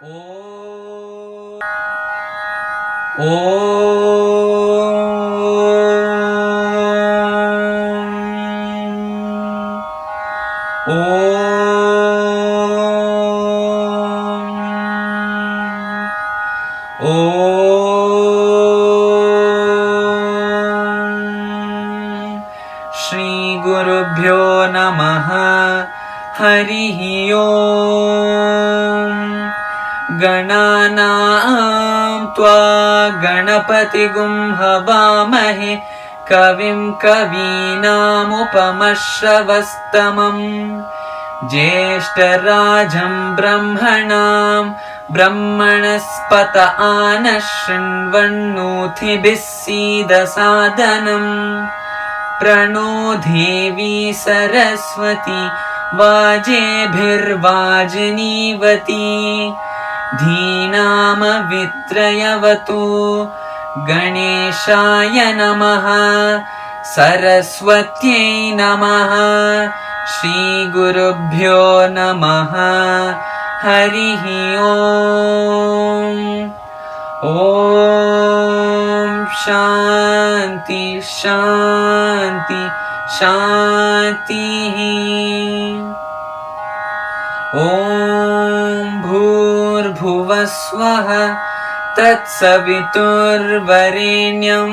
श्री गुरुभ्यो नमः। हरिः ओम्। गणानां त्वा गणपतिगुं हवामहे कविं कवीनामुपमश्रवस्तमम् ज्येष्ठराजं ब्रह्मणां ब्रह्मणस्पत आनः शृण्वन्नोतिभिः सीदसादनम् प्रणो देवी सरस्वती वाजेभिर्वाजिनीवती धीनामवित्रयवतु गणेशाय नमः सरस्वत्यै नमः श्रीगुरुभ्यो नमः हरिः ओम्। ॐ शान्ति शान्ति शान्तिः। ॐ भूर्भुवः स्वः तत्सवितुर्वरेण्यं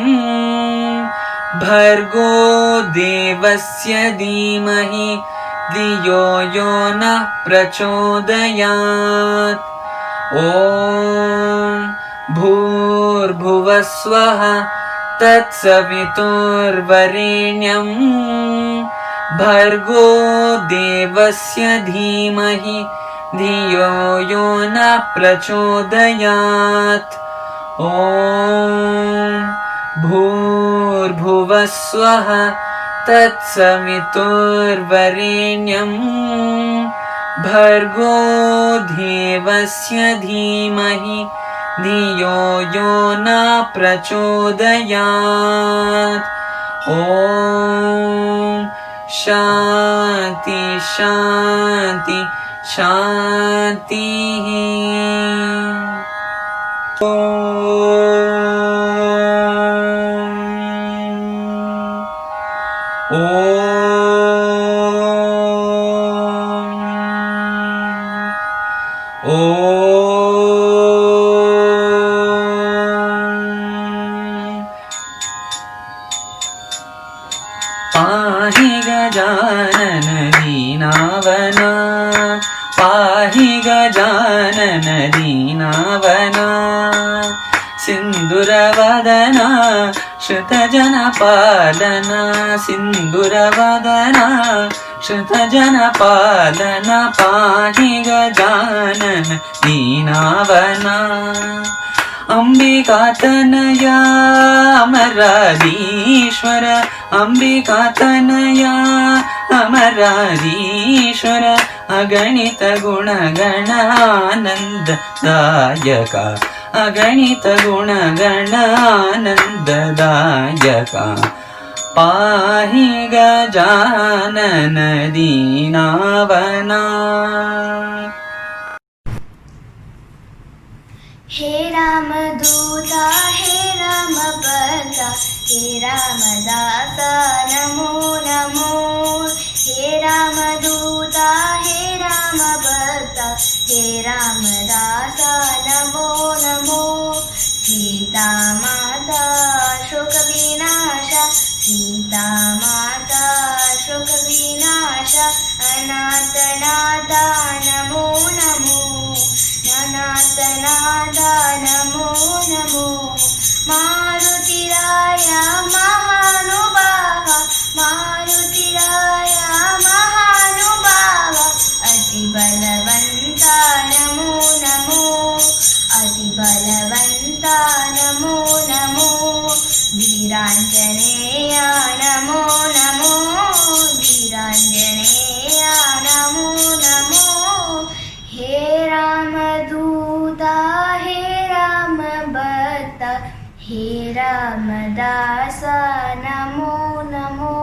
भर्गो देवस्य धीमहि धियो यो नः प्रचोदयात्। ॐ भूर्भुवः स्वः तत्सवितुर्वरेण्यं भर्गो देवस्य धीमहि धियो यो नः प्रचोदयात्। ॐ भूर्भुवः स्वः तत्सवितुर्वरेण्यं भर्गो देवस्य धीमहि धियो यो नः प्रचोदयात्। ॐ शान्ति शान्ति शान्तिः। पाहि गजानन दीनावना पाहि गजानन दीनावना सिन्दूरवदना श्रुतजनपालना सिन्दूरवदना श्रुतजनपालना पाहि गजानन दीनावना अंबिकातनया अमराधीश्वर अंबिकातनया अमराधीश्वर अगणित गुणगणानन्ददायक अगणित गुणगणानन्ददायक पाहि गजानन दीनावना। हे रामदूता हे रामभद्रा हे रामदासा नमो नमो। हे रामदूता हे रामभद्रा हे रामदासा नमो नमो। सीता माता शोकविनाश सीता माता शोकविनाश अनाथनाथा नमो नमो अनाथनाथा नमो नमो। मारुतिराय महानुभाव मारुतिराय महानुभाव अतिबलवन्ता नमो नमो अतिबलवन्ता नमो नमो। वीराञ्जनेय नमो नमो वीराञ्जनेय नमो नमो। हे रामदूता हे रामभद्रा हे रामदासा Namo Namo.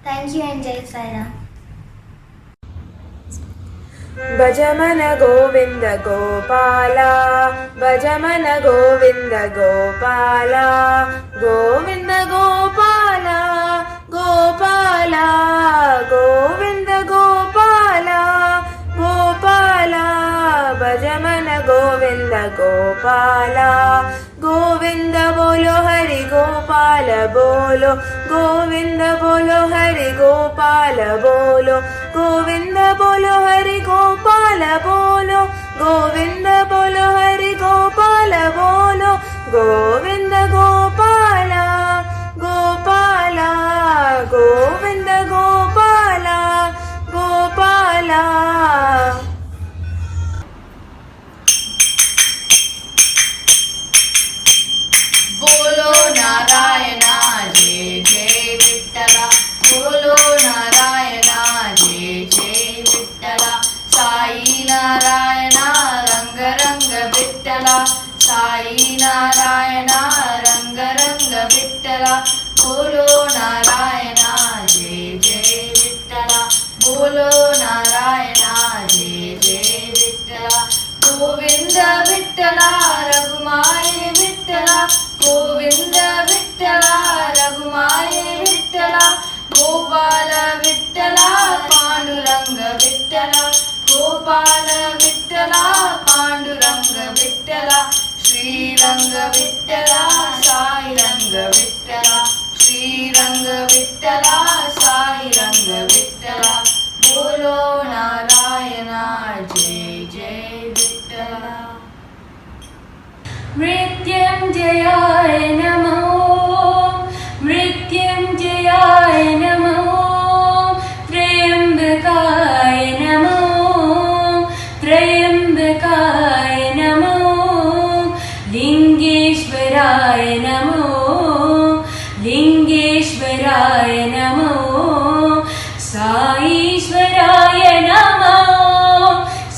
Thank you and जय साई राम। भजमन गोविन्द गोपाला भजमन गोविन्द गोपाला गोविन्द गोपाला गोपाला गोविन्द गोपाला गोपाला भजमन गोविन्द गोपाला गोविन्द बोलो हरि गोपाल बोलो गोविन्द बोलो हरि गोपाल बोलो गोविन्द बोलो हरि गोपाल बोलो गोविन्द बोलो हरि गोपाल बोलो गोविन्द गोपाला गोपाला गोविन्द गोपाला गोपाला बोलो नारायणा जय जय विठ्ठला बोलो नारायणा जय जय विठ्ठला साई नारायणा रंग रंग विठ्ठला साई नारायणा रंग रंग विठ्ठला बोलो नारायणा जय जय विठ्ठला बोलो नारायणा जय जय विठ्ठला गोविंद विठ्ठला रघुमाई विठ्ठला गोविंद विठ्ठला रघुमाई विठ्ठला गोपाल विठ्ठला पांडुरंग विठ्ठला गोपाल विठ्ठला पांडुरंग विठ्ठला श्रीरंग विठ्ठला साईरंग विठ्ठला श्रीरंग विठ्ठला साईरंग विठ्ठला बोलो नारायणा जय जय विठ्ठला मृत्युंजयाय नमो मृत्युंजयाय नमो त्र्यंबकाय नमो त्र्यंबकाय नमो लिंगेश्वराय नमो लिंगेश्वराय नमो साईश्वराय नमो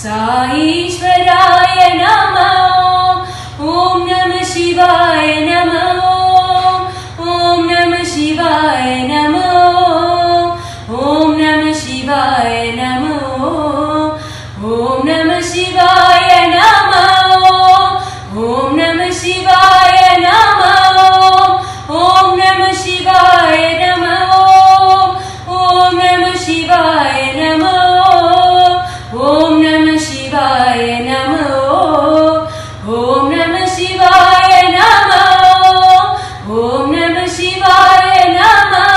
साईश्वराय नमो ॐ नमः शिवाय नमः ॐ नमः शिवाय नमः ॐ नमः शिवाय नमः ॐ नमः शिवाय नमः ॐ नमः शिवाय नमः ॐ नमः शिवाय नमः ॐ नमः शिवाय नमः ॐ नमः शिवाय नमः ॐ नमः शिवाय नमः ॐ नमः शिवाय नमः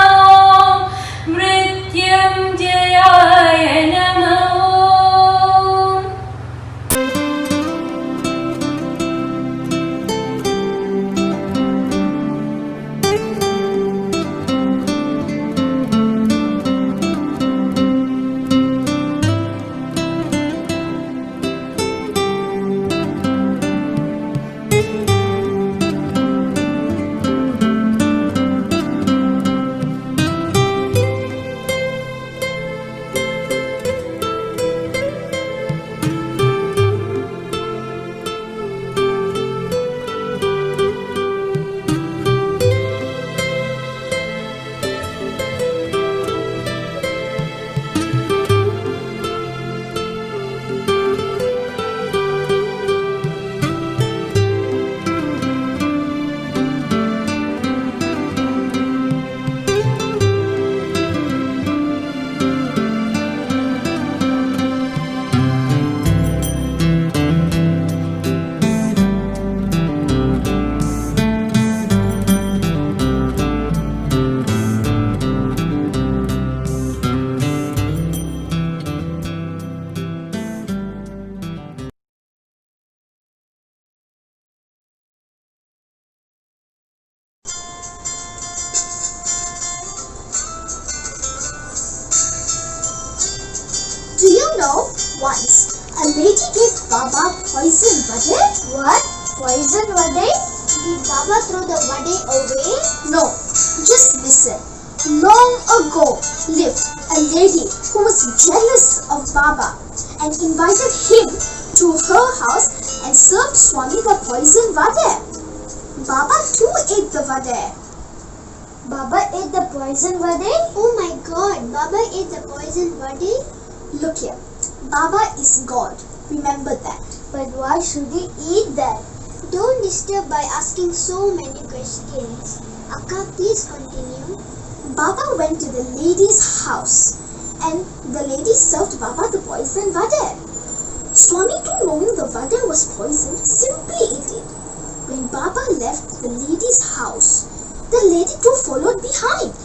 मृत्युंजयाय नमः Do you know, once a lady gave Baba poison vade? What? Poison vade? Did Baba throw the vade away? No. Just listen. Long ago lived a lady who was jealous of Baba and invited him to her house and served Swami the poison vade. Baba too ate the vade. Baba ate the poison vade? Oh my god, Baba ate the poison vade? Look here. Baba is God. Remember that. But why should he eat that? Don't disturb by asking so many questions. Akka, please continue. Baba went to the lady's house and the lady served Baba the poisoned vada. Swami, too, knowing the vada was poisoned, simply ate it. When Baba left the lady's house, the lady too followed behind.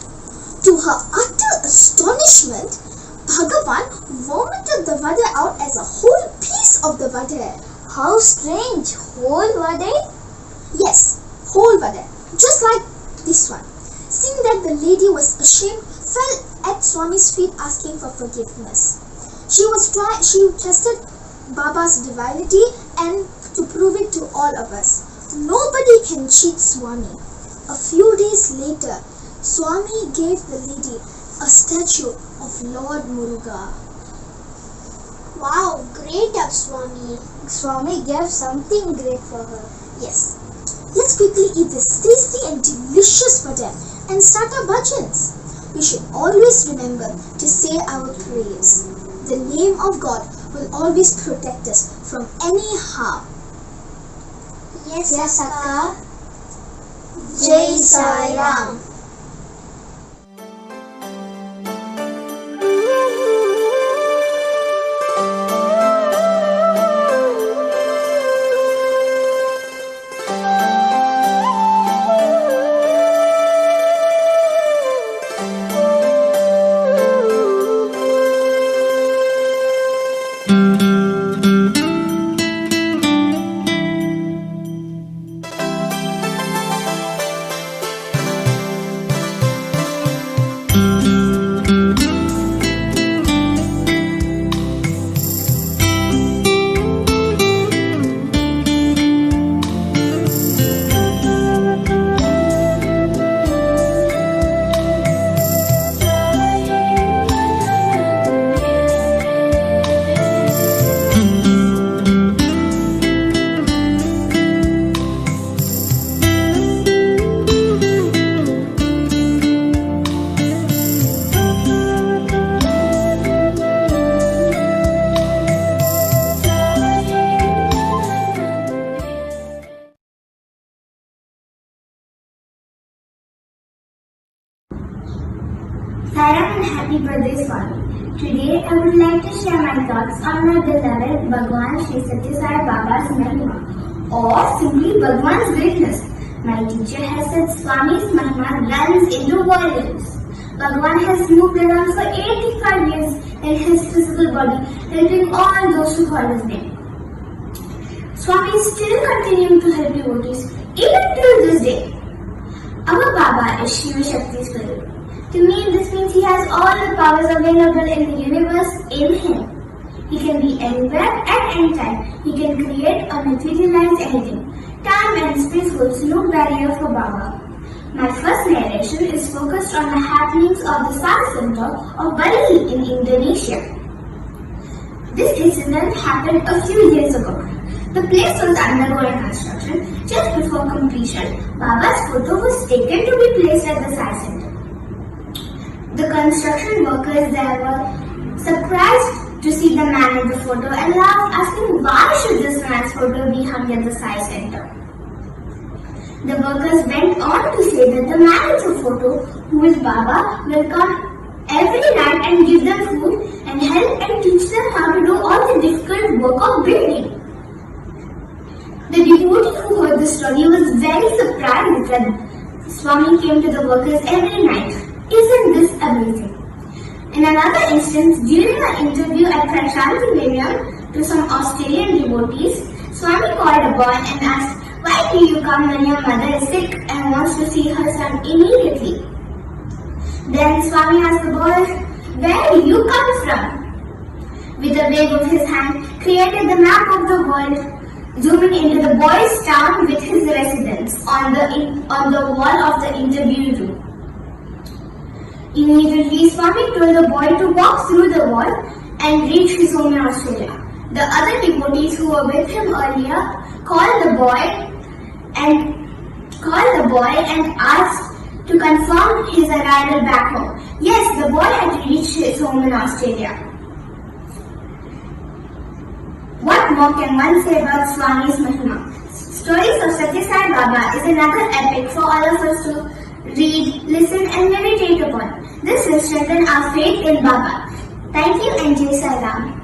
To her utter astonishment, Bhagavan vomited the vada out as a whole piece of the vada. How strange! Whole vada? Yes, whole vada. Just like this one. Seeing that the lady was ashamed, fell at Swami's feet asking for forgiveness. She tested Baba's divinity and to prove it to all of us. Nobody can cheat Swami. A few days later, Swami gave the lady a statue of Lord Muruga. Wow, great of Swami. Swami gave something great for her. Yes. Let's quickly eat this tasty and delicious vada and start our bhajans. We should always remember to say our prayers. The name of God will always protect us from any harm. Yes, Akka. Jai Sai Ram. Sairam and happy birthday, Swami. Today I would like to share my thoughts on my beloved Bhagwan Sri Satya Sai Baba's Mahima, or simply Bhagwan's greatness. My teacher has said Swami's Mahima runs into volumes. Bhagwan has moved around for 85 years in his physical body, helping all those who call his name. Swami is still continuing to help devotees even till this day. Our Baba is Shiva Shakti's Guru. To me, this means he has all the powers available in the universe in him. He can be anywhere at any time. He can create or materialize anything. Time and space holds no barrier for Baba. My first narration is focused on the happenings of the Sai Center of Bali in Indonesia. This incident happened a few years ago. The place was undergoing construction. Just before completion, Baba's photo was taken to be placed at the Sai Center. The construction workers there were surprised to see the man in the photo and laughed, asking why should this man's photo be hung at the Sai Center. The workers went on to say that the man in the photo, who is Baba, will come every night and give them food and help and teach them how to do all the difficult work of building. The devotee who heard the story was very surprised that Swami came to the workers every night. Isn't this amazing? In another instance, during an interview at Prashanti Nilayam to some Australian devotees, Swami called a boy and asked, "Why do you come when your mother is sick and wants to see her son immediately?" Then Swami asked the boy, "Where do you come from?" With a wave of his hand, created the map of the world, zooming into the boy's town with his residence on the wall of the interview room. Immediately, Swami told the boy to walk through the wall and reach his home in Australia. The other devotees who were with him earlier called the boy and asked to confirm his arrival back home. Yes, the boy had reached his home in Australia. more can one say about Swami's Mahima? Stories of Satya Sai Baba is another epic for all of us to read, listen and meditate upon. This will strengthen our faith in Baba. Thank you and Jai Sai Ram.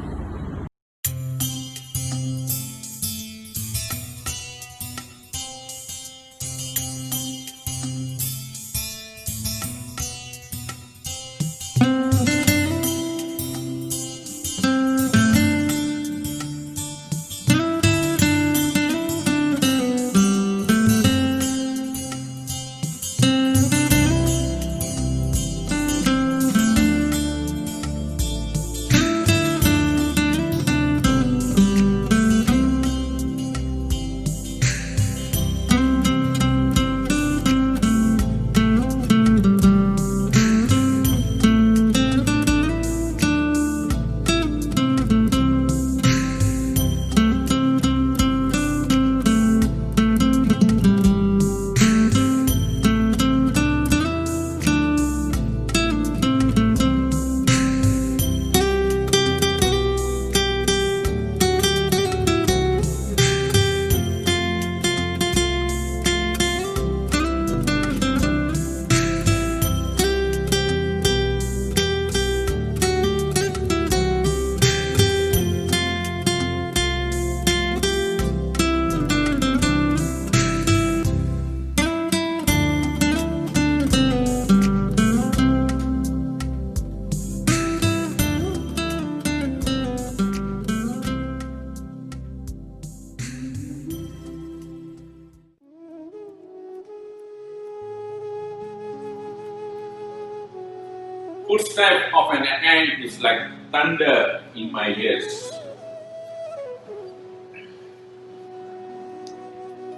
Footstep of an ant is like thunder in my ears.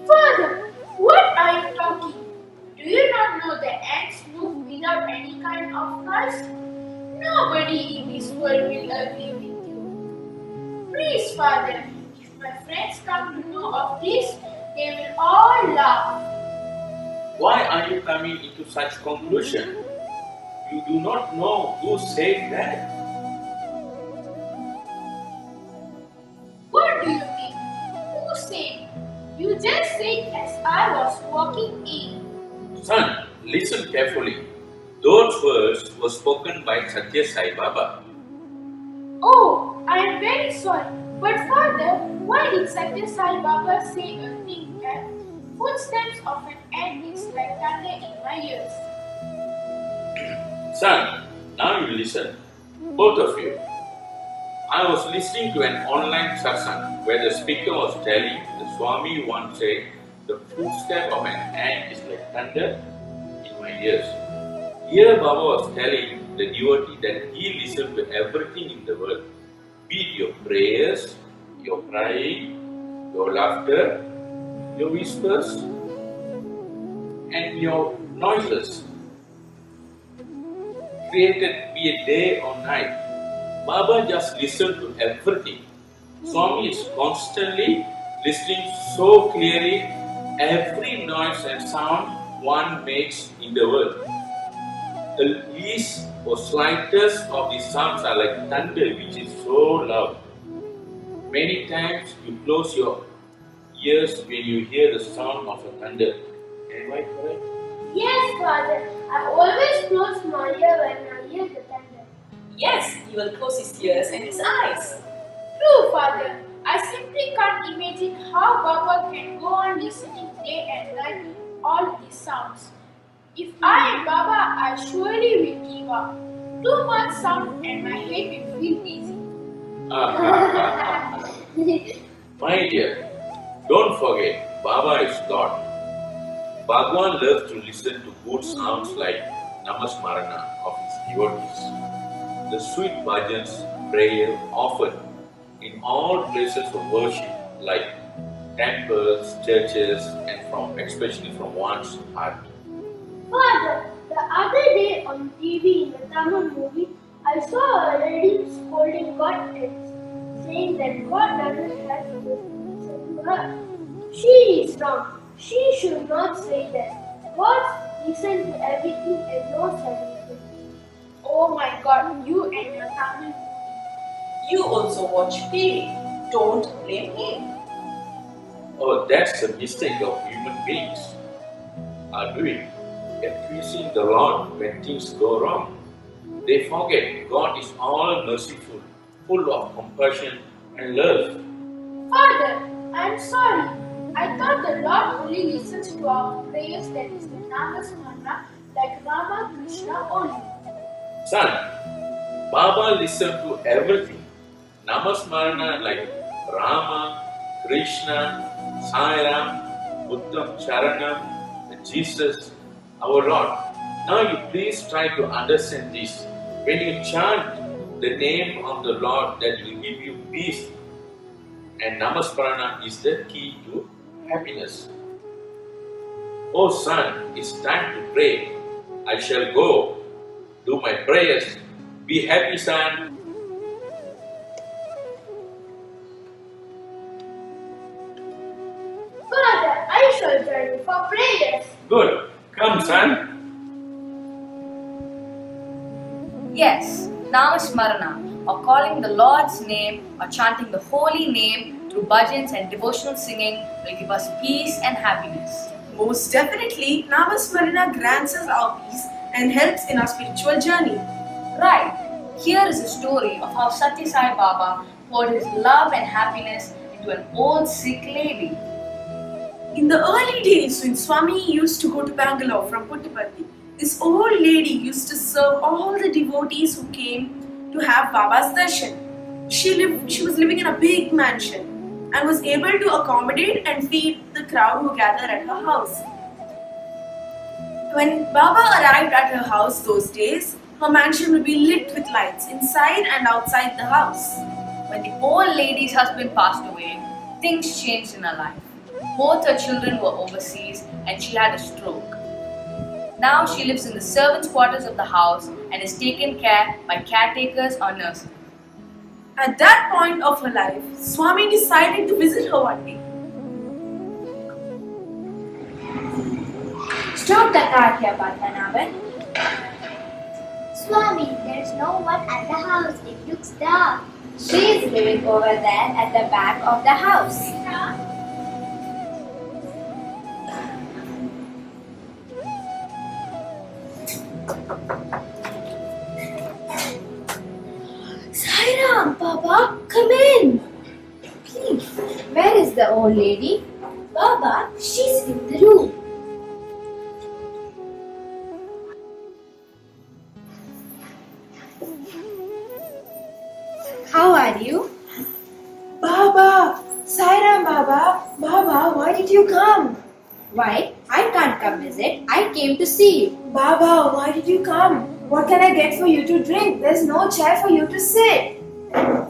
Father, what are you talking? Do you not know the ants move without any kind of noise? Nobody in this world will agree with you. Please, Father, if my friends come to know of this, they will all laugh. Why are you coming into such conclusion? You do not know who said that. What do you mean? Who said? You just said as I was walking in. Son, listen carefully. Those words were spoken by Satya Sai Baba. Oh, I am very sorry. But Father, why did Satya Sai Baba say a thing that footsteps of an ant is like thunder in my ears? Son, now you listen. Both of you. I was listening to an online satsang where the speaker was telling the Swami once said, the footstep of an ant is like thunder in my ears. Here Baba was telling the devotee that he listened to everything in the world, be it your prayers, your crying, your laughter, your whispers, and your noises. Created be it day or night. Baba just listened to everything. Swami is constantly listening so clearly every noise and sound one makes in the world. The least or slightest of these sounds are like thunder, which is so loud. Many times you close your ears when you hear the sound of a thunder. Am I correct? Yes, Father. I always close my ear when I hear the thunder. Yes, he will close his ears and his eyes. True, Father. I simply can't imagine how Baba can go on listening day and night to all these sounds. If I am Baba, I surely will give up. Too much sound and my head will feel dizzy. My dear, don't forget, Baba is God. Bhagwan loves to listen to good sounds like Namasmarana of his devotees. The sweet bhajans, prayer offered in all places of worship like temples, churches, and especially from one's heart. Father, the other day on TV in the Tamil movie, I saw a lady scolding God saying that God doesn't have to listen to her. She is wrong. She should not say that. God listens to everything and knows everything. Oh my God, you and your Tamil movie. You also watch TV. Don't blame him. Oh, that's the mistake of human beings are doing, accusing the Lord when things go wrong. They forget God is all merciful, full of compassion and love. Father, I'm sorry. I thought the Lord only listens to our prayers that is the Namasmana like Rama, Krishna only. Son, Baba listened to everything. Namasmarana like Rama, Krishna, Sairam, Buddham Charanam, Jesus, our Lord. Now you please try to understand this. When you chant the name of the Lord, that will give you peace. And Namasmarana is the key to happiness. Oh son, it's time to pray. I shall go do my prayers. Be happy, son. Father, I shall join you for prayers. Good. Come, son. Yes, Namasmarana, or calling the Lord's name or chanting the holy name through bhajans and devotional singing will give us peace and happiness. Most definitely, Namasmarana grants us our peace and helps in our spiritual journey. Right. Here is a story of how Satya Sai Baba poured his love and happiness into an old sick lady. In the early days, when Swami used to go to Bangalore from Puttaparthi, this old lady used to serve all the devotees who came to have Baba's darshan. She was living in a big mansion and was able to accommodate and feed the crowd who gathered at her house. When Baba arrived at her house those days, her mansion would be lit with lights inside and outside the house. When the old lady's husband passed away, things changed in her life. Both her children were overseas and she had a stroke. Now she lives in the servants' quarters of the house and is taken care by caretakers or nurses. At that point of her life, Swami decided to visit her one day. Stop the car here, Padmanabhan. Swami, there's no one at the house. It looks dark. She is living over there at the back of the house. Sairam, Baba, come in. Please, where is the old lady? Baba, she's in the room. How are you? Baba, Sairam Baba, Baba, why did you come? Why? I can't come visit. I came to see you. Baba, why did you come? What can I get for you to drink? There's no chair for you to sit.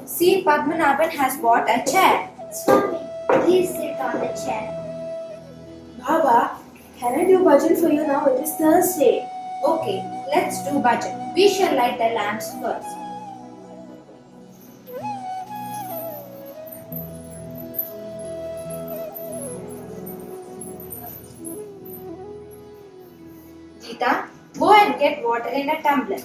See, Padmanabhan has bought a chair. Swami, please sit on the chair. Baba, can I do bhajan for you now? It is Thursday. Okay, let's do bhajan. We shall light the lamps first. Gita, go and get water in a tumbler.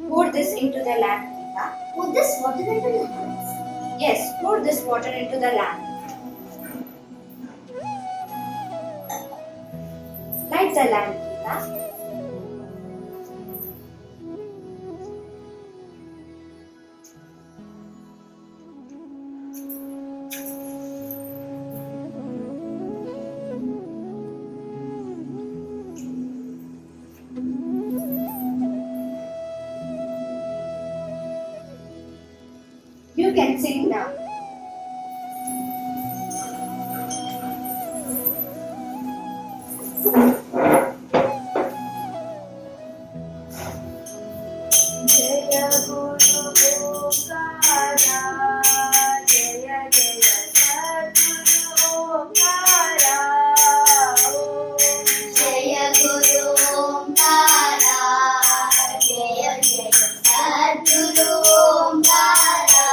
Pour this into the lamp, Gita. Put this water into the hands. Yes, pour this water into the lamp. Light the lamp, Gita. You can sing now. Jaya Guru Omkara, Jaya Jaya Sadguru Omkara. Jaya Guru Omkara, Jaya Jaya Sadguru Omkara.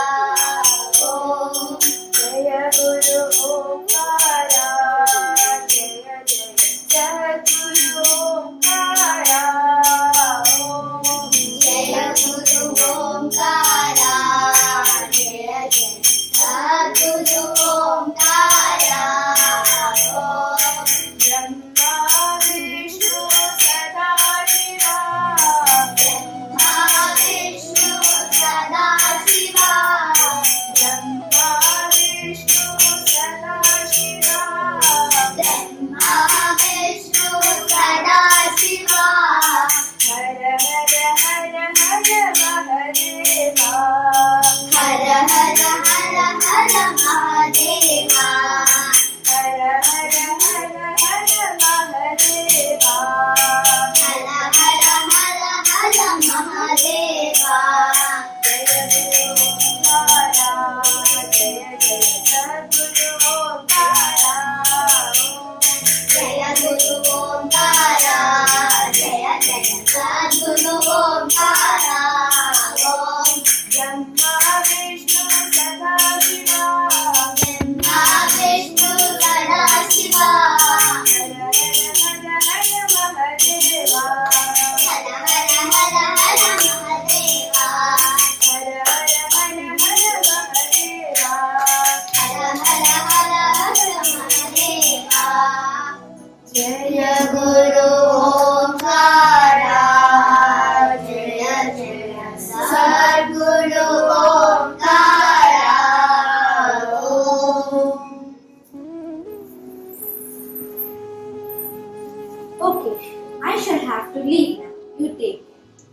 I shall have to leave now. You take.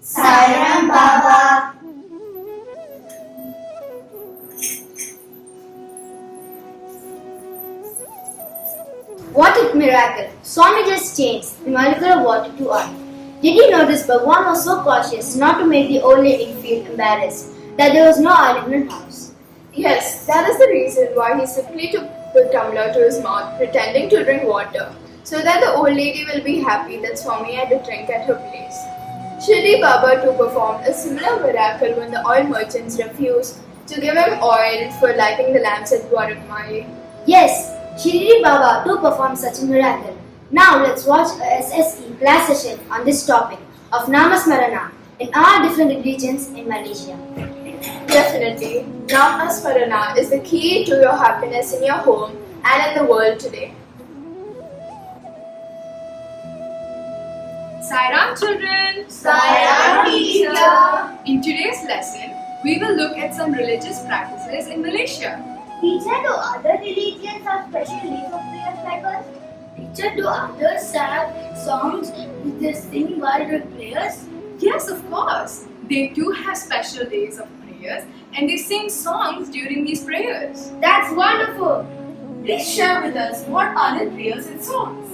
Sairam Baba. What a miracle! Swami just changed the molecular water to oil. Did you notice Bhagwan was so cautious not to make the old lady feel embarrassed that there was no oil in her house? Yes, that is the reason why he simply took the tumbler to his mouth, pretending to drink water, so that the old lady will be happy that Swami had a drink at her place. Shirdi Baba too performed a similar miracle when the oil merchants refused to give him oil for lighting the lamps at Dwarakmai. Yes, Shirdi Baba too performed such a miracle. Now let's watch a SSE class session on this topic of Namasmarana in our different religions in Malaysia. Definitely, Namasmarana is the key to your happiness in your home and in the world today. Sairam children! Sairam teacher! In today's lesson, we will look at some religious practices in Malaysia. Teacher, do other religions have special days of prayers like us? Teacher, do others have songs which they sing while doing prayers? Yes, of course. They too have special days of prayers and they sing songs during these prayers. That's wonderful! Please share with us what are the prayers and songs.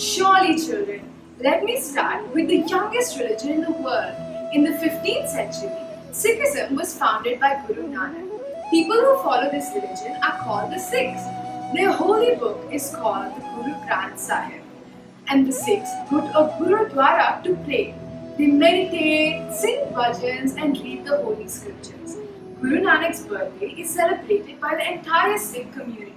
Surely, children. Let me start with the youngest religion in the world. In the 15th century, Sikhism was founded by Guru Nanak. People who follow this religion are called the Sikhs. Their holy book is called the Guru Granth Sahib. And the Sikhs go to a Gurudwara to pray. They meditate, sing bhajans and read the holy scriptures. Guru Nanak's birthday is celebrated by the entire Sikh community.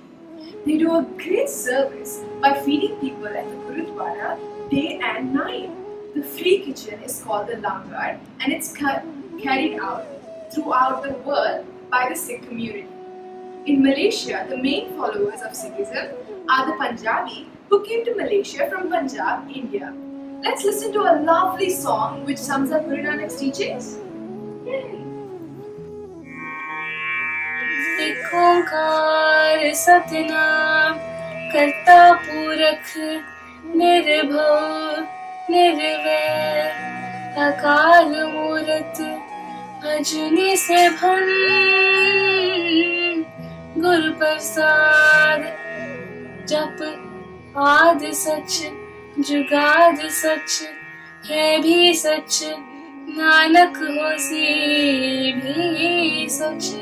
They do a great service by feeding people at the Gurudwara day and night. The free kitchen is called the Langar and it's carried out throughout the world by the Sikh community. In Malaysia, the main followers of Sikhism are the Punjabi who came to Malaysia from Punjab, India. Let's listen to a lovely song which sums up Guru Nanak's teachings. एक ओंकार सतनाम करता पुरख निर्भव निर्वैर अकाल मूरत अजूनी से भन गुरु प्रसाद जप आद सच जुगाद सच है भी सच नानक होसी भी सच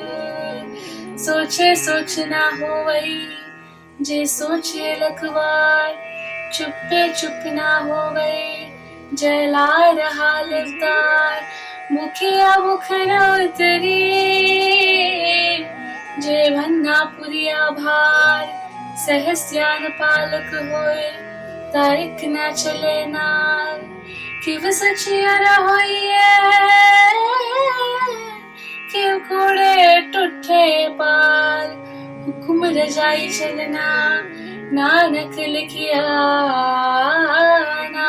सोचे सोच ना हो वही जे सोचे लखवार चुप्पे चुप ना हो वही जला रहा लवतार मुखिया मुख न उतरी जे भन्ना पुरिया भार सहस्यान पालक होए तारिक न चले नार किव सचिया होइए किव कोड़े टूटे पार हुक्म रजाई चलना नानक लिखिया ना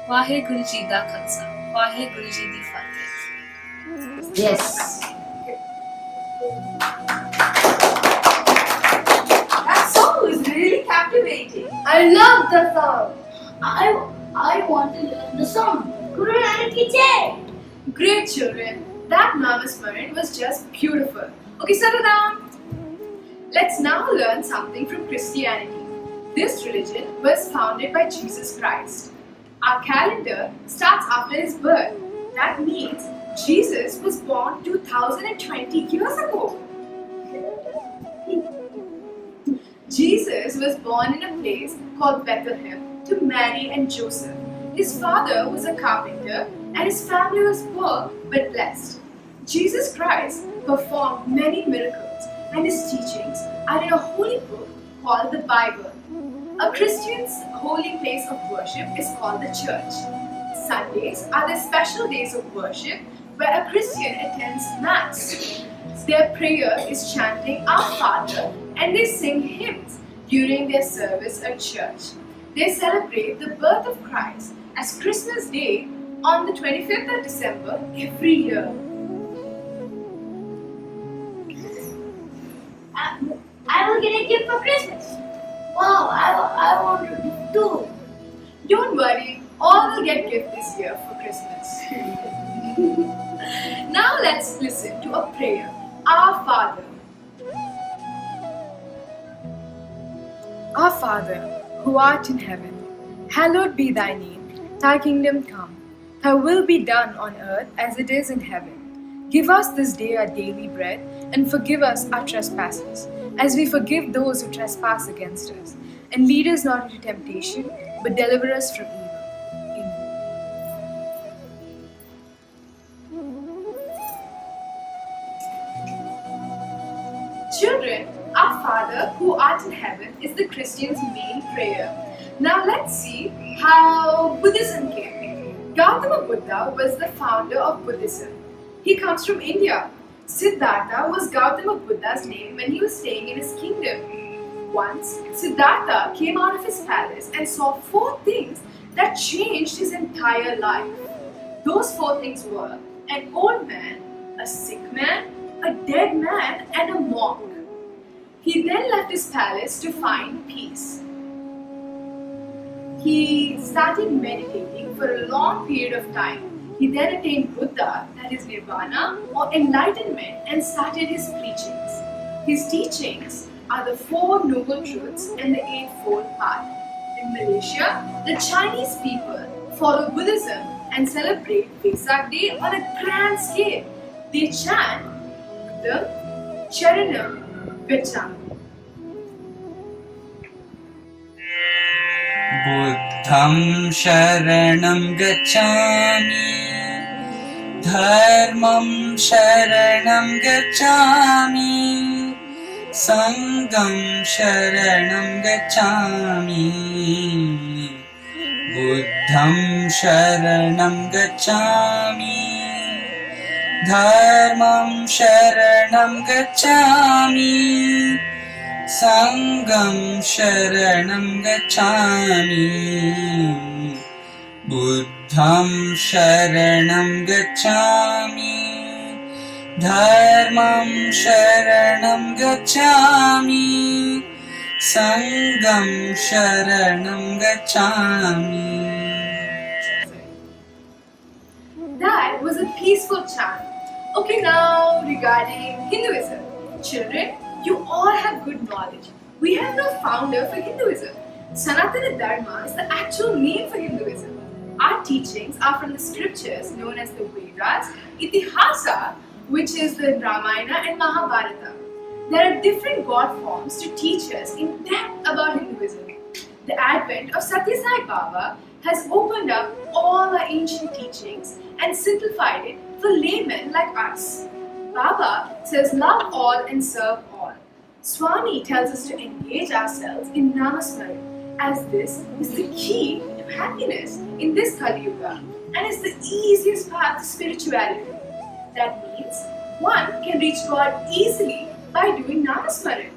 वाहेगुरु जी दा खालसा वाहेगुरु जी दी फतेह Yes. That song was really captivating. I love the song. I want to learn the song. Guru Nanak ki Jai. Great children. That Namasmaran was just beautiful. Okay, settle down. Let's now learn something from Christianity. This religion was founded by Jesus Christ. Our calendar starts after his birth. That means Jesus was born 2020 years ago. Jesus was born in a place called Bethlehem to Mary and Joseph. His father was a carpenter and his family was poor but blessed. Jesus Christ performed many miracles and his teachings are in a holy book called the Bible. A Christian's holy place of worship is called the church. Sundays are the special days of worship where a Christian attends Mass. Their prayer is chanting Our Father and they sing hymns during their service at church. They celebrate the birth of Christ as Christmas Day on the 25th of December every year. I will get a gift for Christmas. Wow, I want a gift too. Don't worry, all will get gift this year for Christmas. Now let's listen to a prayer. Our Father. Our Father, who art in heaven, hallowed be thy name. Thy kingdom come. Thy will be done on earth as it is in heaven. Give us this day our daily bread, and forgive us our trespasses, as we forgive those who trespass against us. And lead us not into temptation, but deliver us from evil. Amen. Children, our Father who art in heaven is the Christian's main prayer. Now let's see how Buddhism came. Gautama Buddha was the founder of Buddhism. He comes from India. Siddhartha was Gautama Buddha's name when he was staying in his kingdom. Once, Siddhartha came out of his palace and saw 4 things that changed his entire life. Those 4 things were an old man, a sick man, a dead man, and a monk. He then left his palace to find peace. He started meditating for a long period of time. He then attained Buddha, that is Nirvana, or enlightenment, and started his preachings. His teachings are the 4 Noble Truths and the Eightfold Path. In Malaysia, the Chinese people follow Buddhism and celebrate Vesak Day on a grand scale. They chant Buddham Charanam Gacchami. Buddham Sharanam Gacchami, Dharmam Sharanam Gacchami, Sangham Sharanam Gacchami. Buddham Sharanam Gacchami, Dharmam Sharanam Gacchami, Sangham Sharanam Gacchami. Buddham Sharanam Gacchami, Dharmam Sharanam Gacchami, Sangham Sharanam Gacchami. That was a peaceful chant. Okay, now regarding Hinduism. Children, you all have good knowledge. We have no founder for Hinduism. Sanatana Dharma is the actual name for Hinduism. Our teachings are from the scriptures known as the Vedas, Itihasa, which is the Ramayana and Mahabharata. There are different god forms to teach us in depth about Hinduism. The advent of Satya Sai Baba has opened up all our ancient teachings and simplified it for laymen like us. Baba says love all and serve all. Swami tells us to engage ourselves in Namasmaran, as this is the key to happiness in this Kali Yuga and is the easiest path to spirituality. That means one can reach God easily by doing Namasmaran.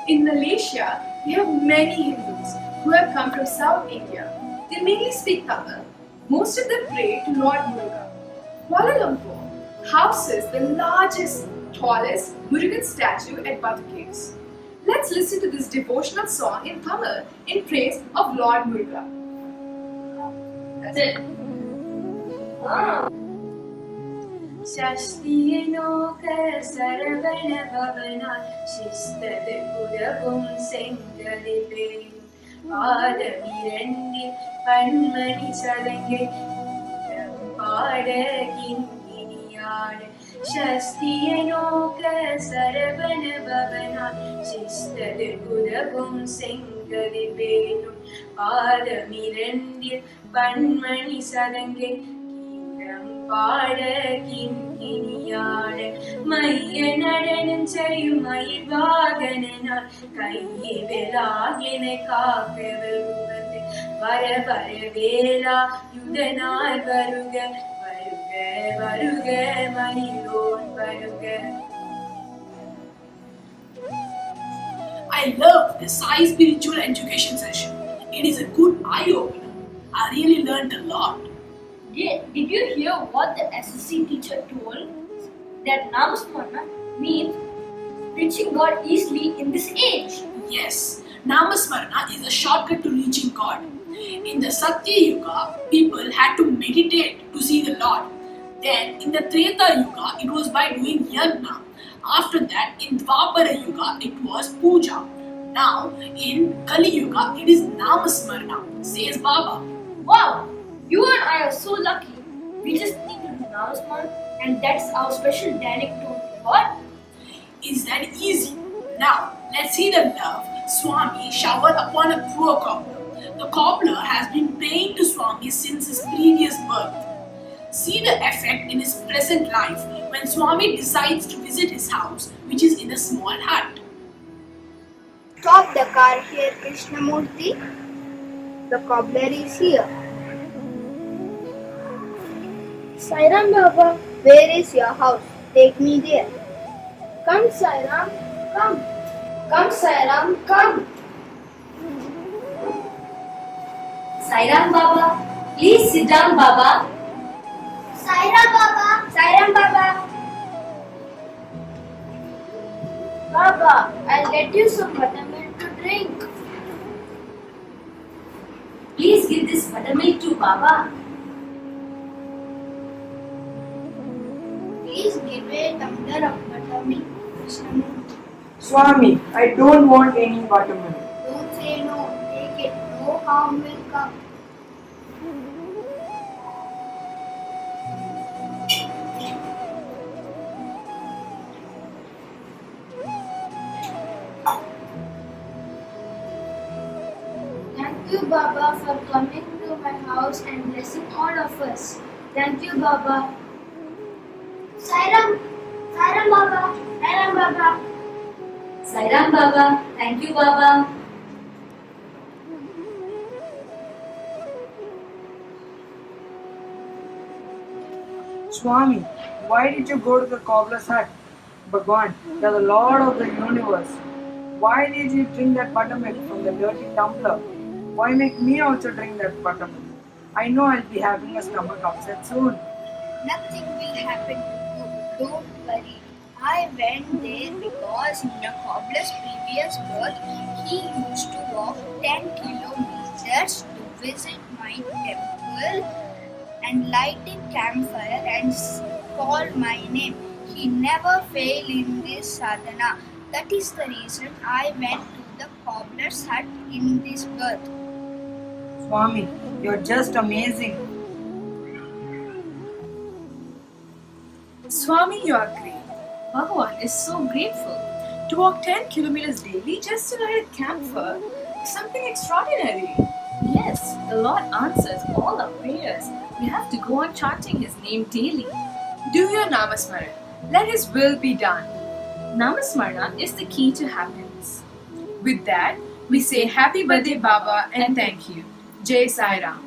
In Malaysia, we have many Hindus who have come from South India. They mainly speak Tamil. Most of them pray to Lord Murugan. Kuala Lumpur houses the largest, tallest Murugan statue at Batu Caves. Let's listen to this devotional song in Tamil in praise of Lord Murugan. That's it. Shastiyanoka Saravana Bhavana Shistadu Purabum Sengadipin Padamirandi Panmani Sadange Padakin Iniyad Shastiyanoka Saravana Bhavana Shistadu Purabum Sengadipin Padamirandi Panmani Sadange பாடகின்னியாட மைய நடனம் செய்யும் மயில்வாகனால் கையை வேளாகின காக்க வருவது வர வர வேளா யுதனால் வருக வருக வருக மயிலோன் வருக. I love the Sai spiritual education session. It is a good eye-opener. I really learned a lot. Did you hear what the SSC teacher told? That Namasmarana means reaching God easily in this age. Yes, Namasmarana is a shortcut to reaching God. In the Satya Yuga, people had to meditate to see the Lord. Then in the Treta Yuga, it was by doing yajna. After that, in Dwapara Yuga, it was puja. Now, in Kali Yuga, it is Namasmarna, says Baba. Wow! You and I are so lucky. We just need to do Namasman, and that's our special dialect tone. What? Is that easy? Now, let's see the love Swami showered upon a poor cobbler. The cobbler has been praying to Swami since his previous birth. See the effect in his present life when Swami decides to visit his house, which is in a small hut. Stop the car here, Krishnamurti. The cobbler is here. Sairam Baba, where is your house? Take me there. Come, Sairam, come. Come, Sairam, come. Sairam Baba, please sit down, Baba. Sairam Baba. Sairam Baba. Baba, I'll get you some buttermilk to drink. Please give this buttermilk to Baba. Please give a tumbler of buttermilk, Krishnamurti. Swami, I don't want any buttermilk. Don't say no. Take it. No harm will come. Thank you, Baba, for coming to my house and blessing all of us. Thank you, Baba. Sairam Baba, Sairam Baba. Sairam Baba, thank you, Baba. Swami, why did you go to the cobbler's hut? Bhagwan, you are the Lord of the universe. Why did you drink that buttermilk from the dirty tumbler? Why make me also drink that buttermilk? I know I'll be having a stomach upset soon. Nothing will happen to you. Don't worry. I went there because in the cobbler's previous birth, he used to walk 10 kilometers to visit my temple and light a campfire and call my name. He never failed in this sadhana. That is the reason I went to the cobbler's hut in this birth. Swami, you're just amazing. Swami, you are great. Bhagavan is so grateful. To walk 10 kilometers daily just to light a campfire is something extraordinary. Yes, the Lord answers all our prayers. We have to go on chanting His name daily. Do your Namasmaran. Let His will be done. Namasmarana is the key to happiness. With that, we say Happy Birthday Baba and thank you. Jai Sai Ram.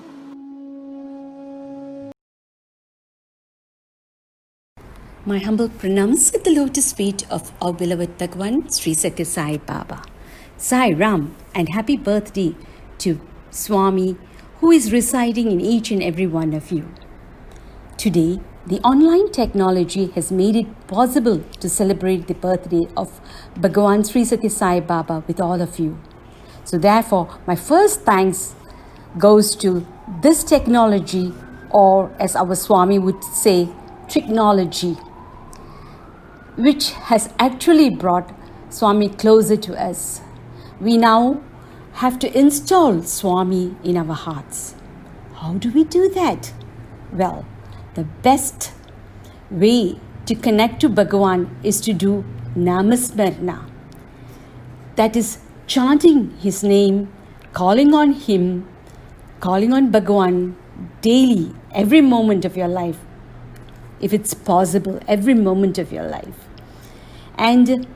My humble pranams at the lotus feet of our beloved Bhagwan Sri Sathya Sai Baba. Sai Ram and happy birthday to Swami who is residing in each and every one of you. Today, the online technology has made it possible to celebrate the birthday of Bhagwan Sri Sathya Sai Baba with all of you. So therefore, my first thanks goes to this technology, or as our Swami would say, technology, which has actually brought Swami closer to us. We now have to install Swami in our hearts. How do we do that? Well, the best way to connect to Bhagavan is to do Namasmarana. That is chanting His name, calling on Him, calling on Bhagavan daily, every moment of your life. If it's possible, every moment of your life. And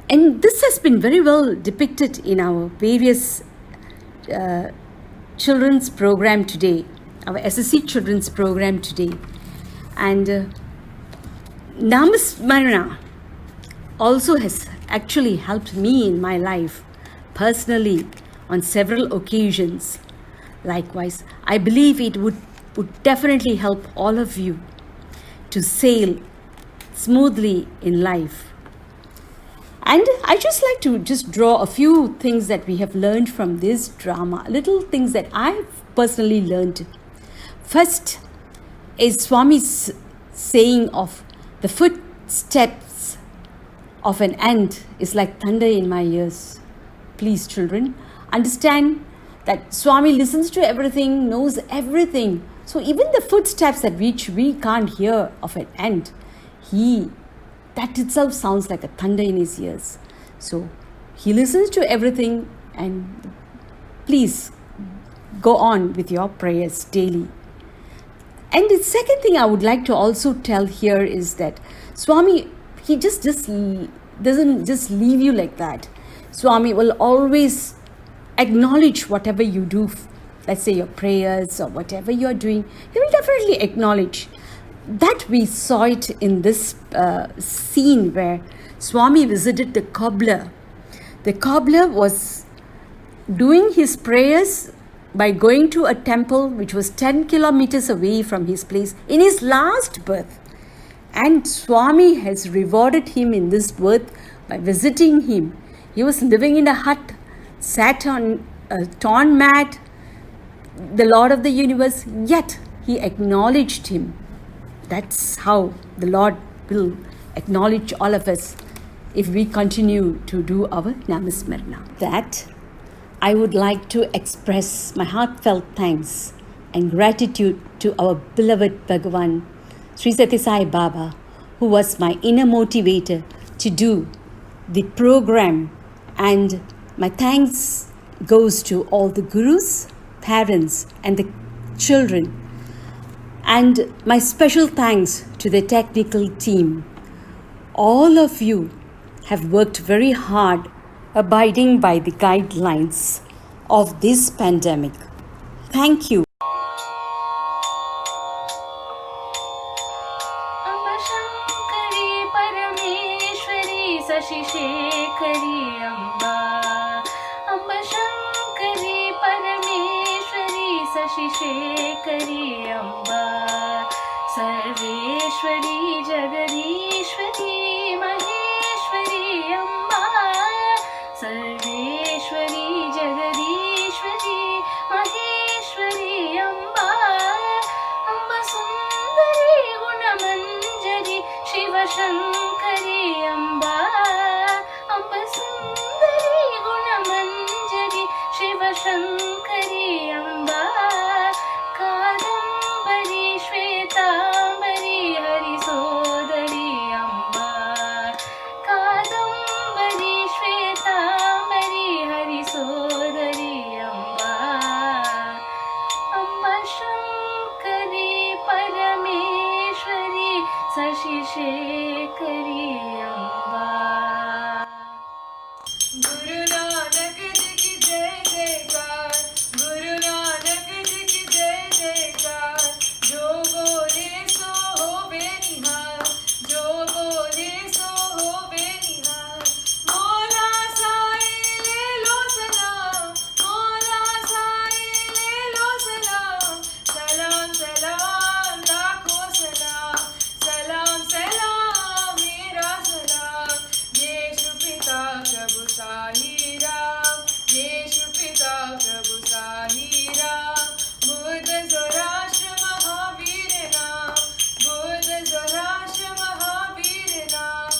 this has been very well depicted in our various children's program today, our SSC children's program today. And Namasmarana also has actually helped me in my life personally on several occasions. Likewise, I believe it would definitely help all of you to sail smoothly in life. And I just like to draw a few things that we have learned from this drama, little things that I've personally learned. First is Swami's saying of the footsteps of an ant is like thunder in my ears. Please, children, understand that Swami listens to everything, knows everything. So even the footsteps that which we can't hear of an ant, that itself sounds like a thunder in his ears. So he listens to everything, and please go on with your prayers daily. And the second thing I would like to also tell here is that Swami, he just doesn't just leave you like that. Swami will always acknowledge whatever you do. Let's say your prayers or whatever you are doing, he will definitely acknowledge. That we saw it in this scene where Swami visited the cobbler. The cobbler was doing his prayers by going to a temple which was 10 kilometers away from his place in his last birth. And Swami has rewarded him in this birth by visiting him. He was living in a hut, sat on a torn mat, the Lord of the universe, yet he acknowledged him. That's how the Lord will acknowledge all of us if we continue to do our Namasmarana. That I would like to express my heartfelt thanks and gratitude to our beloved Bhagavan, Sri Sathya Sai Baba, who was my inner motivator to do the program. And my thanks goes to all the gurus, parents and the children. And my special thanks to the technical team. All of you have worked very hard abiding by the guidelines of this pandemic. Thank you. शेखरी Amba Sarveshwari Jagadishwari Maheshwari Amba Sarveshwari Jagadishwari Maheshwari Amba Amba सुंदरी गुणमंजरी शिवशंकरी अम्बा अम्बा सुंदरी गुणमंजरी शिवशंकरी अम्बा कादंबरी श्वेतांबरी हरिसोदरी अम्बा कादंबरी श्वेतांबरी हरिसोदरी अम्बा अम्बा शंकरी परमेश्वरी शशिशेखरी अम्बा गुरु नानक जी की जय जयकार गुरु नानक जी की जय जयकार जो बोले सो होवे निहाल जो बोले सो होवे निहाल मौला साईं ले लो सलाम मौला साईं ले लो सलाम सलाम सलाम लाखों सलाम सलाम सलाम मेरा सलाम यीशु पिता प्रभु साई राम यीशु पिता प्रभु साई राम बुद्ध ज़ोराष्ट्र महावीर नाम बुद्ध ज़ोराष्ट्र महावीर नाम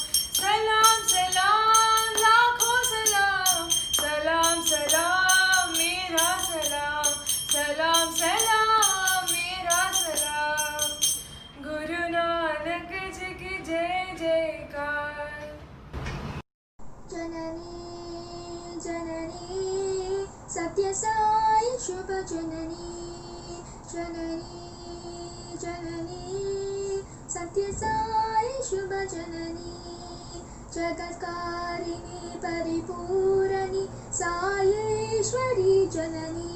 सलाम सलाम लाखों सलाम सलाम सलाम मेरा सलाम सलाम सलाम मेरा सलाम गुरु नानक जी की जय जयकार जननी जननी सत्य साई शुभ जननी जननी जननी सत्य साई शुभ जननी जगत्कारिणी परिपूरणी साईश्वरी जननी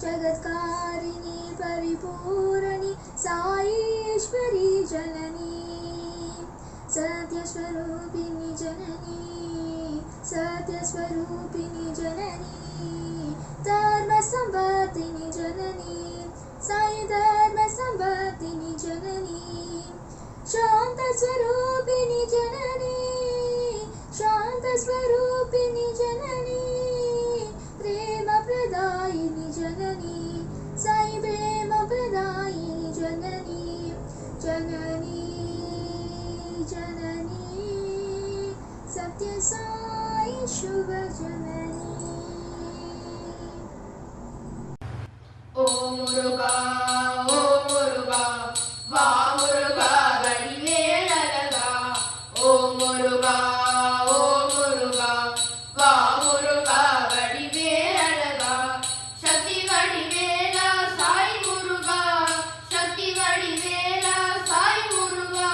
जगत्कारिणी परिपूरणी साईश्वरी जननी सत्यस्वरूपिणी जननी सत्यस्वरूपिणी जननी धर्म संवर्धिनी जननी साई धर्म संवर्धिनी जननी शांत स्वरूपिणी जननी शांत स्वरूपिणी जननी प्रेम प्रदायिनी जननी మురుగా ఓ మురుగా వా మురుగా గడివేళలగా ఓ మురుగా ఓ మురుగా వా మురుగా గడివేళలగా శక్తి వడివేళ సాయి మురుగా శక్తి వడివేళ సాయి మురుగా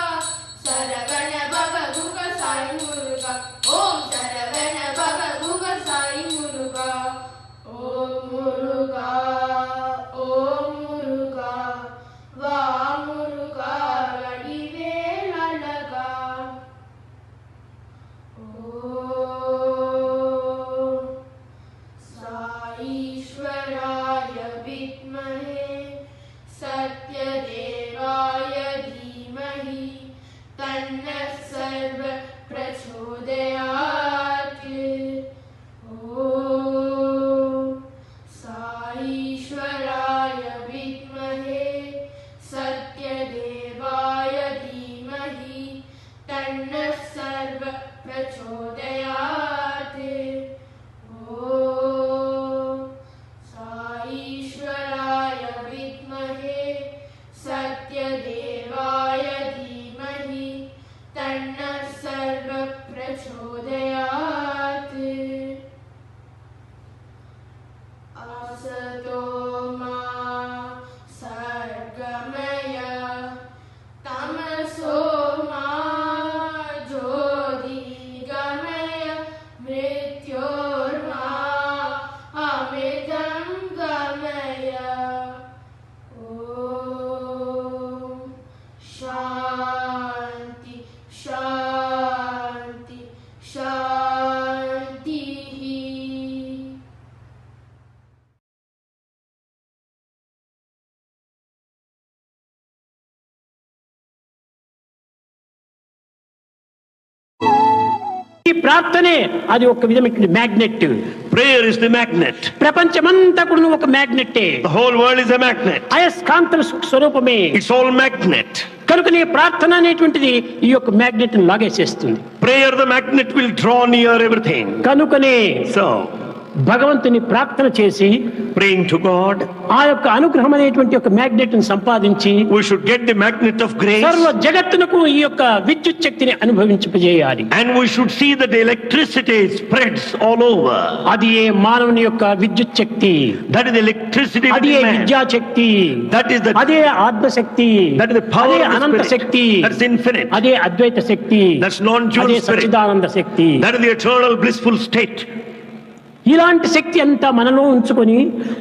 సరవణ భగగుగ సాయి మురుగా ఓం సరవణ భగగుగ సాయి మురుగా ఓం మురుగా ఓం మురుగా వా మురుగా గడివేళలగా ఓం సాईश्वराय विद्महे सत्यदेवाय धीमहि तन्नः सर्व प्रचोदयात् ॐ साईश्वराय विद्महे सत्यदेवाय धीमहि तन्नः सर्व प्रचोदयात् ॐ साईश्वराय विद्महे सत्यदेवाय धीमहि तन्नः सर्व प्रचोदयात् असतो मा सर्गमय तमसो मा ज्योतिर्गमय मृत्योर्मा अमृतं गमय ॐ शान्ति शान्ति शान्तिः ఈ ప్రార్థనే అది ఒక విధమైన magnet. Prayer is the magnet. ప్రపంచమంతా కూడా ఒక మ్యాగ్నెట్టే. The whole world is a magnet. అయస్కాంత స్వరూపమే. It's all magnet. కనుక నీ ప్రార్థన అనేటువంటిది ఈ యొక్క మ్యాగ్నెట్ ని లాగేసేస్తుంది. Prayer, the magnet will draw near everything. కనుకనే So భగవంతుని ప్రార్థన చేసి praying to God, ఆ యొక్క అనుగ్రహం అనేటువంటి ఒక మ్యాగ్నెట్ ని సంపాదించి we should get the magnet of grace, సర్వ జగత్తునకు ఈ యొక్క విద్యుత్ శక్తిని అనుభవించజేయాలి. and we should see that the electricity spreads all over. అది ఏ మానవుని యొక్క విద్యుత్ శక్తి, That is the electricity అదే within man. విద్యా శక్తి, That is the అదే ఆత్మశక్తి, that is the power అదే of the Anantha spirit. Shakti, That's infinite. అదే అద్వైత శక్తి, That's non-dual అదే spirit. Sachchidananda Shakti. That is the eternal blissful state. ఇలాంటి శక్తి అంతా మనలో ఉంచుకొని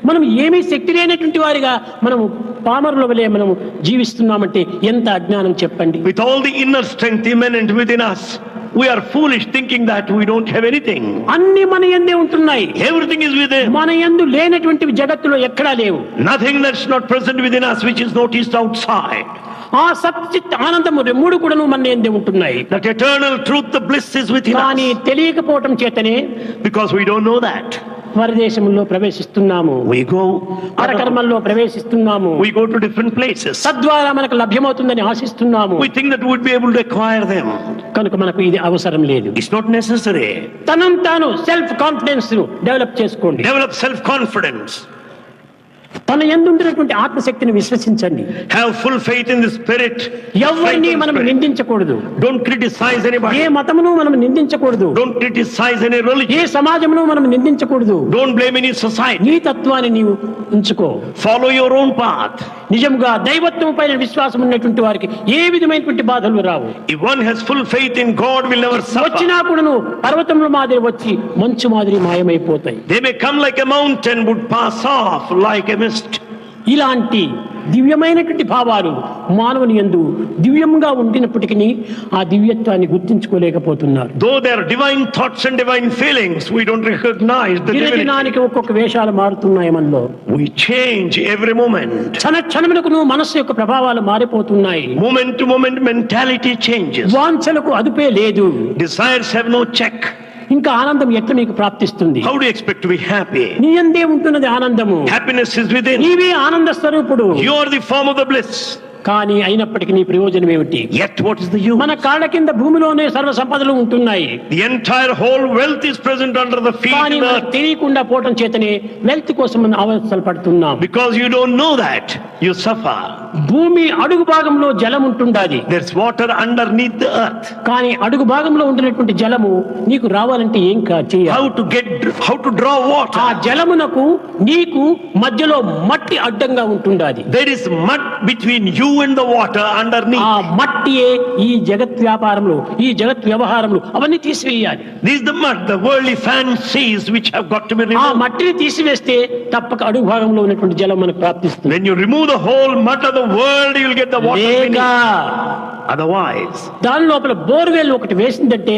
మనం ఏమీ శక్తి లేనటువంటి వారిగా మనము పామరుల వలె మనము జీవిస్తున్నామంటే ఎంత అజ్ఞానం చెప్పండి. With all the inner strength immanent within us, we are foolish thinking that we don't have anything. అన్ని మన యందే ఉంటున్నాయి. Everything is within. మన యందు లేనటువంటి జగత్తులో ఎక్కడా లేవు. Nothing that's not present within us which is noticed outside. ఆ సచ్చిత్ ఆనందము మూడు కూడా మన యందే ఉంటున్నాయి. That eternal truth, the bliss is within కానీ us. తెలియకపోవటం చేతనే Because we don't know that. పరదేశంలో ప్రవేశిస్తున్నాము, We go పరకర్మల్లో ప్రవేశిస్తున్నాము, we go to different places. తద్వారా మనకు లభ్యమవుతుందని ఆశిస్తున్నాము. We think that we would be able to acquire them. కనుక మనకు ఇది అవసరం లేదు. It's not necessary. తనంత తాను సెల్ఫ్ కాన్ఫిడెన్స్ డెవలప్ చేసుకోండి. Develop self-confidence. తన యందు ఉంటున్నటువంటి ఆత్మశక్తిని విశ్వసించండి. Have full faith in the spirit. ఎవరిని మనం నిందించకూడదు. Don't criticize anybody. ఏ మతమును మనం నిందించకూడదు. Don't criticize any religion. ఏ సమాజమును మనం నిందించకూడదు. Don't blame any society. నీ తత్వాన్ని నీవు ఉంచుకో. Follow your own path. నిజంగా దైవత్వం పైన విశ్వాసం ఉన్నటువంటి వారికి ఏ విధమైనటువంటి బాధలు రావు. If one has full faith in God, will never suffer. వచ్చినా కూడాను పర్వతముల మాదిరి వచ్చి మంచు మాదిరి మాయమైపోతాయి. They may come like a mountain, would pass off like a mist. ఇలాంటి దివ్యమైనటువంటి భావాలు మానవుని యందు దివ్యంగా ఉండినప్పటికీ ఆ దివ్యత్వాన్ని గుర్తించుకోలేకపోతున్నారు. Though there are divine thoughts and divine feelings, we don't recognize the divinity. దినానికి ఒక్కొక్క వేషాలు మారుతున్నాయి మనలో. We change every moment. క్షణములకు మనస్సు యొక్క ప్రభావాలు మారిపోతున్నాయి. Moment to moment mentality changes. వాంఛలకు అదుపే లేదు. Desires have no check. ఇంకా ఆనందం ఎట్లా నీకు ప్రాప్తిస్తుంది? How do you expect to be happy? నీ యందే ఉంటున్నది ఆనందము. Happiness is within. నీవే ఆనంద స్వరూపుడు. You are the form of the bliss. కానీ అయినప్పటికీ నీ ప్రయోజనం ఏమిటి? Yet what is the use? మన కాళ్ళ కింద భూమిలోనే సర్వ సంపదలు ఉంటున్నాయి. The entire whole wealth is present under the feet కానీ of మనకు earth. తెలియకుండా పోవటం చేతనే వెల్త్ కోసం మనం అవస్థలు పడుతున్నాం. Because you don't know that, you suffer. భూమి అడుగు భాగంలో జలం ఉంటుండాది. There's water underneath the earth. కానీ అడుగు భాగంలో ఉంటున్నటువంటి జలము నీకు రావాలంటే ఏం చేయాలి? How to draw water? ఆ జలమునకు నీకు మధ్యలో మట్టి అడ్డంగా ఉంటుండాది. There is mud between you and the water underneath. ఆ మట్టియే ఈ జగత్ వ్యాపారంలో, ఈ జగత్ వ్యవహారంలో అవన్నీ తీసివేయాలి. This is the mud, the worldly fancies which have got to be ఆ removed. మట్టిని తీసివేస్తే తప్పక అడుగు భాగంలో ఉన్నటువంటి జలం మనకు ప్రాప్తిస్తుంది. When you remove the whole mud of the world, you will get the water beneath. Otherwise, దాని లోపల బోర్వెల్ ఒకటి వేసిందంటే,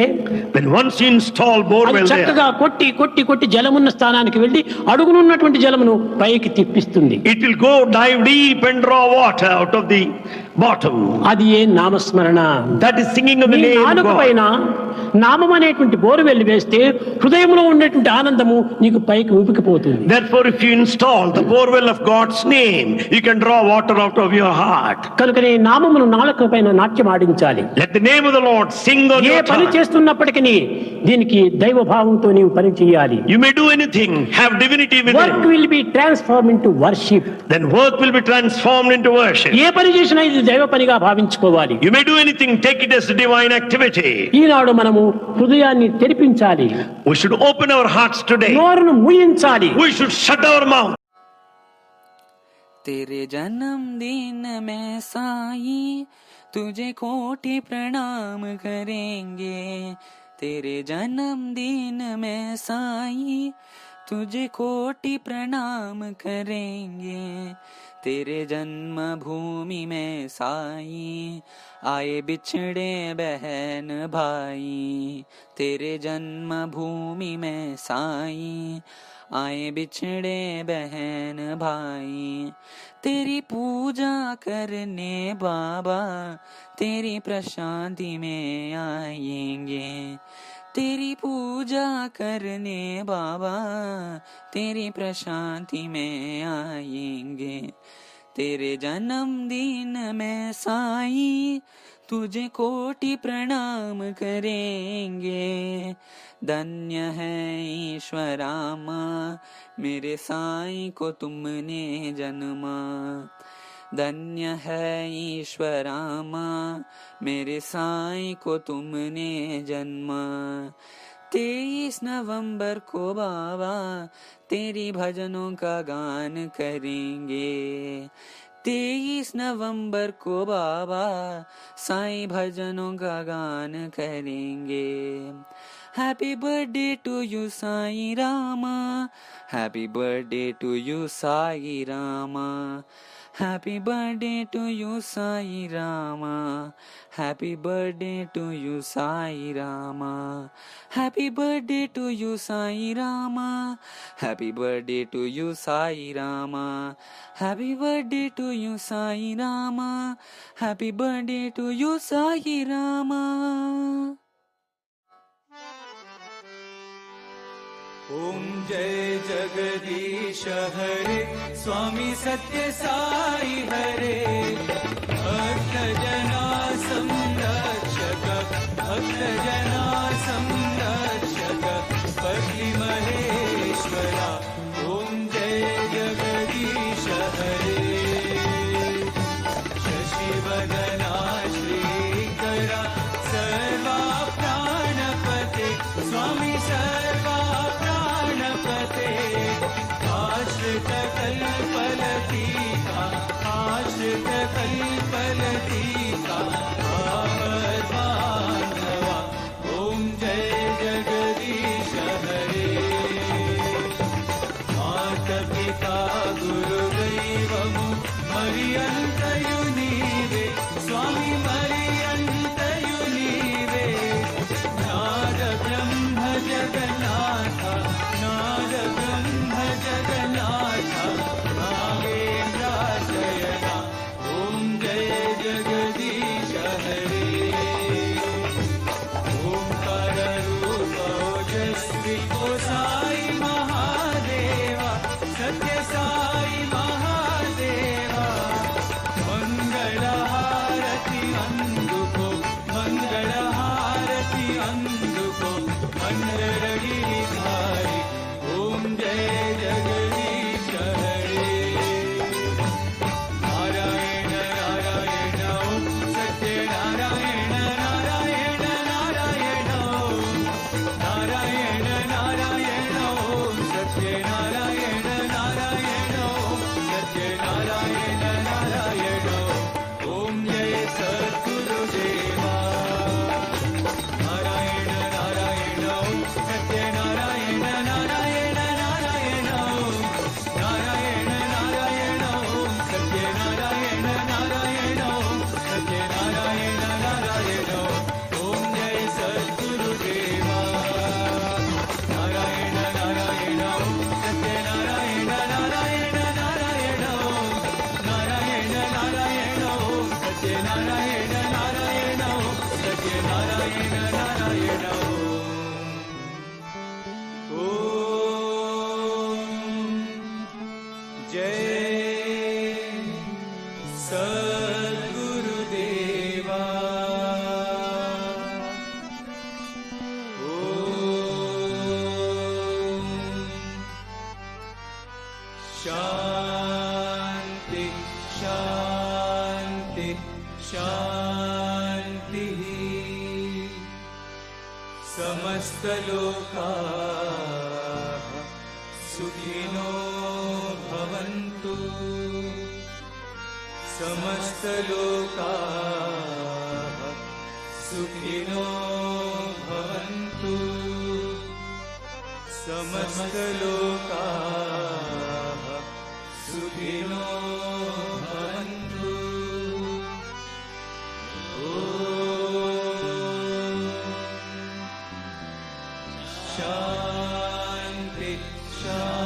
when once you install borewell there, చక్కగా కొట్టి కొట్టి కొట్టి జలమున్న స్థానానికి వెళ్ళి అడుగునున్నటువంటి జలమును పైకి తిప్పిస్తుంది. it will go dive deep and draw water out of the bottom. అది ఏ నామస్మరణ. That is singing of the name of నాలుక God. పైన నామం అనేటువంటి బోరువెల్లి వేస్తే హృదయంలో ఉండేటువంటి ఆనందము నీకు పైకి ఊపికిపోతుంది. Therefore, if you install the borewell of God's name, you can draw water out of your heart. కనుకనే నామమును నాలుక పైన నాట్యం ఆడించాలి. Let the name of the Lord sing on A your పని tongue. చేస్తున్నప్పటికీ దీనికి దైవ భావంతో నీవు పని చేయాలి. You may do anything, have divinity within. Work will be transformed into worship. Then work will be transformed into worship. ఏ పని చేసినా ఇది దైవ పనిగా భావించుకోవాలి. You may do anything, take it as a divine activity. ఈనాడు మనము హృదయాన్ని తెరిపించాలి. We should open our hearts today. నోరును మూయించాలి. We should shut our mouth. तेरे जन्मदिन में साईं तुझे कोटि प्रणाम करेंगे. तेरे जन्मदिन में साईं तुझे कोटि प्रणाम करेंगे. तेरे जन्म भूमि में साईं आए बिछड़े बहन भाई. तेरे जन्म भूमि में साईं आए बिछड़े बहन भाई. तेरी पूजा करने बाबा तेरी प्रशांति में आएंगे. तेरी पूजा करने बाबा तेरी प्रशांति में आएंगे. तेरे जन्मदिन में साईं तुझे कोटि प्रणाम करेंगे. धन्य है ईश्वरामा मेरे साईं को तुमने जन्मा. धन्य है ईश्वरामा मेरे साईं को तुमने जन्मा. 23 नवंबर को बाबा तेरी भजनों का गान करेंगे. 23 नवंबर को बाबा साईं भजनों का गान करेंगे. Happy birthday to you Sai Rama. Happy birthday to you Sai Rama. Happy birthday to you Sai Rama. Happy birthday to you Sai Rama. Happy birthday to you Sai Rama. Happy birthday to you Sai Rama. Happy birthday to you Sai Rama. Happy birthday to you Sai Rama. ओम जय जगदीश हरे स्वामी सत्य साई हरे. भक्त जना संरक्षक भक्त जना संरक्षक पति महेश्वरा. ओम जय जगदीश हरे. शशिवदना श्रीकरा सर्वा प्राणपते स्वामी सर्वा प्राणपते. आश्रित कल्पलतीका आश्रित कल्पलतीका आवद्बान्धवा. ओम सत्यनारायण नारायण ओम सत्यनारायण नारायण ओम जय सद्गुरुदेवा नारायण नारायण ओम सत्यनारायण नारायण नारायण ओम नारायण नारायण ओम सत्यनारायण नारायण ओम सत्यनारायण नारायण ओम जय सद्गुरुदेवा नारायण नारायण ओम सत्यनारायण नारायण नारायण ओम नारायण नारायण ओम सत्यनारायण नारायण ओम सत्यनारायण नारायण ओम जय सद्गुरुदेवा शांति शांति शांति समस्त लोकाः सुखिनो भवन्तु समस्त लोकाः सुखिनो भवन्तु समस्त लोकाः सुखिनो भवन्तु शांति शांति